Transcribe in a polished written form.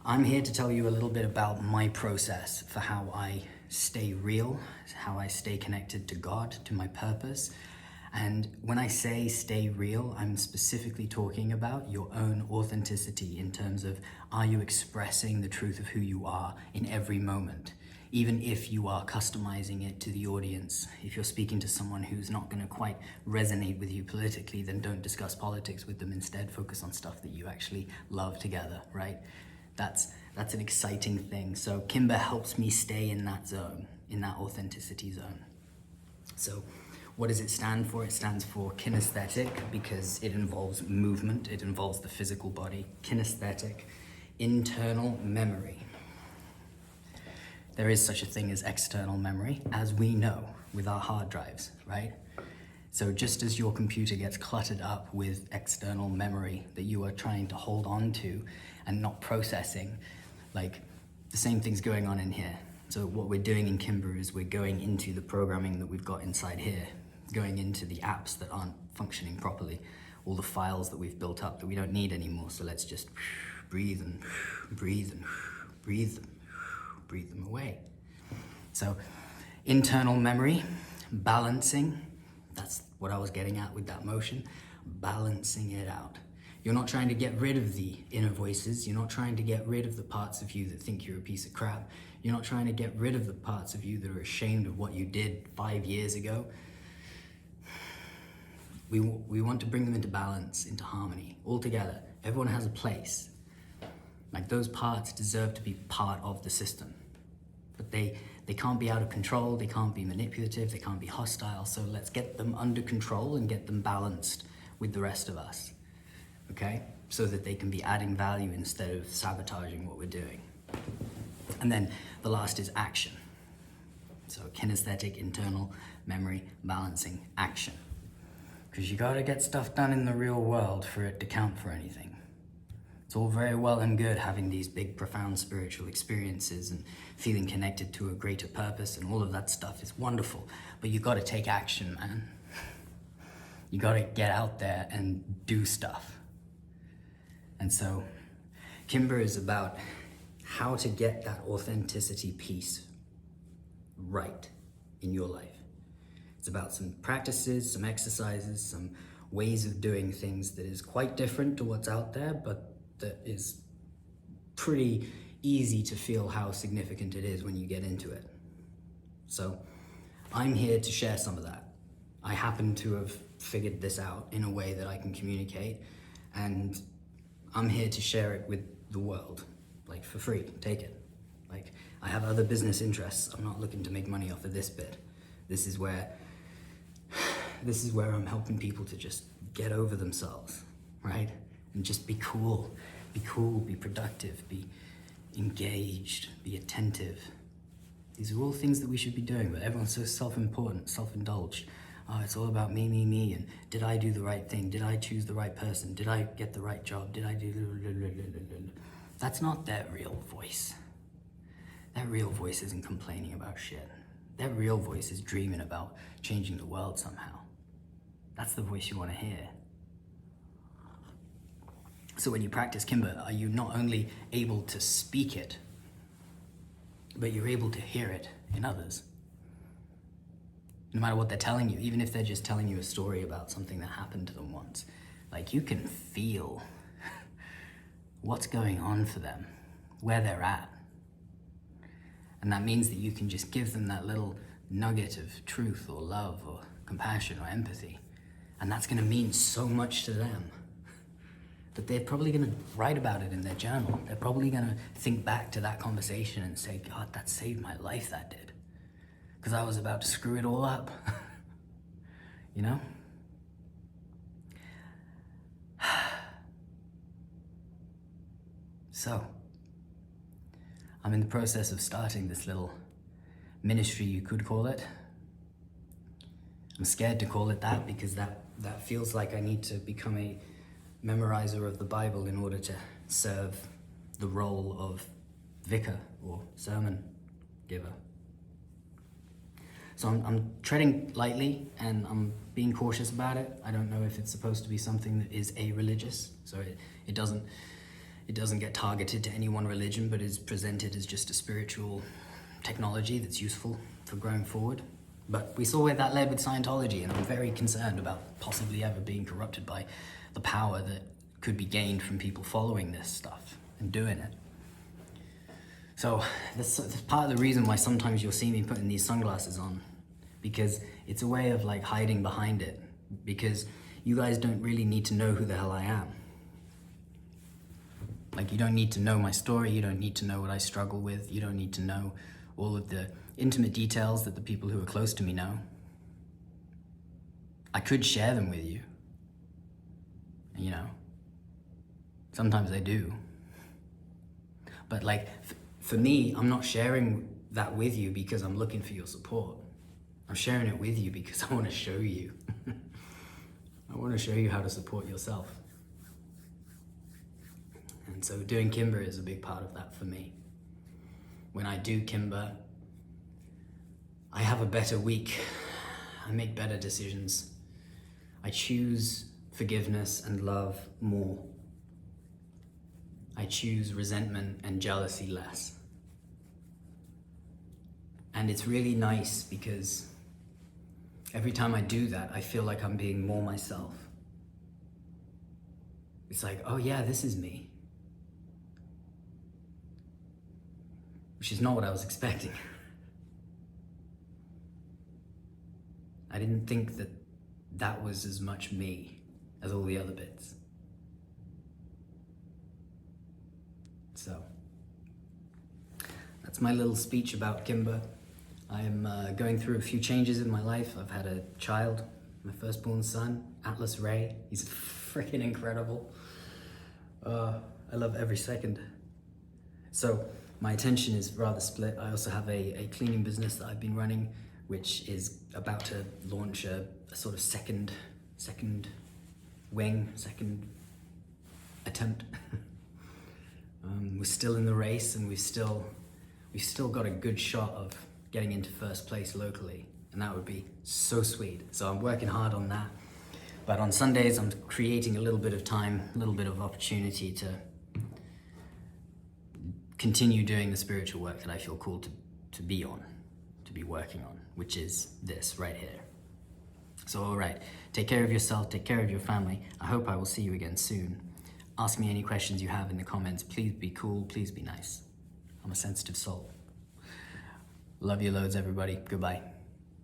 I'm here to tell you a little bit about my process for how I stay real, how I stay connected to God, to my purpose. And when I say stay real, I'm specifically talking about your own authenticity in terms of, are you expressing the truth of who you are in every moment? Even if you are customizing it to the audience. If you're speaking to someone who's not going to quite resonate with you politically, then don't discuss politics with them. Instead, focus on stuff that you actually love together, right? That's an exciting thing. So KIMBA helps me stay in that zone, in that authenticity zone. So what does it stand for? It stands for kinesthetic because it involves movement. It involves the physical body. Kinesthetic, internal memory. There is such a thing as external memory, as we know with our hard drives, right? So just as your computer gets cluttered up with external memory that you are trying to hold on to and not processing, like the same thing's going on in here. So what we're doing in KIMBA is we're going into the programming that we've got inside here, going into the apps that aren't functioning properly, all the files that we've built up that we don't need anymore. So let's just breathe and breathe and breathe them. Breathe them away. So internal memory, balancing, that's what I was getting at with that motion, balancing it out. You're not trying to get rid of the inner voices. You're not trying to get rid of the parts of you that think you're a piece of crap. You're not trying to get rid of the parts of you that are ashamed of what you did 5 years ago. We want to bring them into balance, into harmony, all together. Everyone has a place. Like those parts deserve to be part of the system, but they can't be out of control, they can't be manipulative, they can't be hostile, so let's get them under control and get them balanced with the rest of us, okay? So that they can be adding value instead of sabotaging what we're doing. And then the last is action. So kinesthetic, internal, memory, balancing, action. Because you gotta get stuff done in the real world for it to count for anything. It's all very well and good having these big, profound spiritual experiences and feeling connected to a greater purpose, and all of that stuff is wonderful, but you gotta take action, man. You gotta get out there and do stuff. And so, KIMBA is about how to get that authenticity piece right in your life. It's about some practices, some exercises, some ways of doing things that is quite different to what's out there, but that is pretty easy to feel how significant it is when you get into it. So I'm here to share some of that. I happen to have figured this out in a way that I can communicate, and I'm here to share it with the world, like for free, take it. Like I have other business interests. I'm not looking to make money off of this bit. This is where I'm helping people to just get over themselves, right? And just be cool, be productive, be engaged, be attentive. These are all things that we should be doing, but everyone's so self-important, self-indulged. Oh, it's all about me, and did I do the right thing? Did I choose the right person? Did I get the right job? Did I do... That's not their real voice. That real voice isn't complaining about shit. That real voice is dreaming about changing the world somehow. That's the voice you want to hear. So when you practice KIMBA, are you not only able to speak it, but you're able to hear it in others? No matter what they're telling you, even if they're just telling you a story about something that happened to them once, like you can feel what's going on for them, where they're at. And that means that you can just give them that little nugget of truth or love or compassion or empathy. And that's gonna mean so much to them that they're probably gonna write about it in their journal. They're probably gonna think back to that conversation and say, God, that saved my life, that did. Because I was about to screw it all up, you know? So, I'm in the process of starting this little ministry, you could call it. I'm scared to call it that because that feels like I need to become a memorizer of the Bible in order to serve the role of vicar or sermon giver. So I'm treading lightly and I'm being cautious about it. I don't know if it's supposed to be something that is a-religious, so it doesn't It doesn't get targeted to any one religion, but is presented as just a spiritual technology that's useful for growing forward. But we saw where that led with Scientology, and I'm very concerned about possibly ever being corrupted by the power that could be gained from people following this stuff and doing it. So that's part of the reason why sometimes you'll see me putting these sunglasses on, because it's a way of like hiding behind it, because you guys don't really need to know who the hell I am. Like, you don't need to know my story, you don't need to know what I struggle with, you don't need to know all of the intimate details that the people who are close to me know. I could share them with you, you know, sometimes I do. But like, for me, I'm not sharing that with you because I'm looking for your support. I'm sharing it with you because I want to show you. I want to show you how to support yourself. And so doing KIMBA is a big part of that for me. When I do KIMBA, I have a better week. I make better decisions. I choose forgiveness and love more. I choose resentment and jealousy less. And it's really nice because every time I do that, I feel like I'm being more myself. It's like, oh yeah, this is me. Which is not what I was expecting. I didn't think that that was as much me as all the other bits. So, that's my little speech about KIMBA. I'm going through a few changes in my life. I've had a child, my firstborn son, Atlas Ray. He's freaking incredible. I love every second. So my attention is rather split. I also have a cleaning business that I've been running, which is about to launch a sort of second wing, second attempt. We're still in the race, and we've still got a good shot of getting into first place locally, and that would be so sweet. So I'm working hard on that. But on Sundays, I'm creating a little bit of time, a little bit of opportunity to continue doing the spiritual work that I feel called to be on, to be working on, which is this right here. So all right, take care of yourself, take care of your family. I hope I will see you again soon. Ask me any questions you have in the comments. Please be cool, please be nice. I'm a sensitive soul. Love you loads, everybody. Goodbye.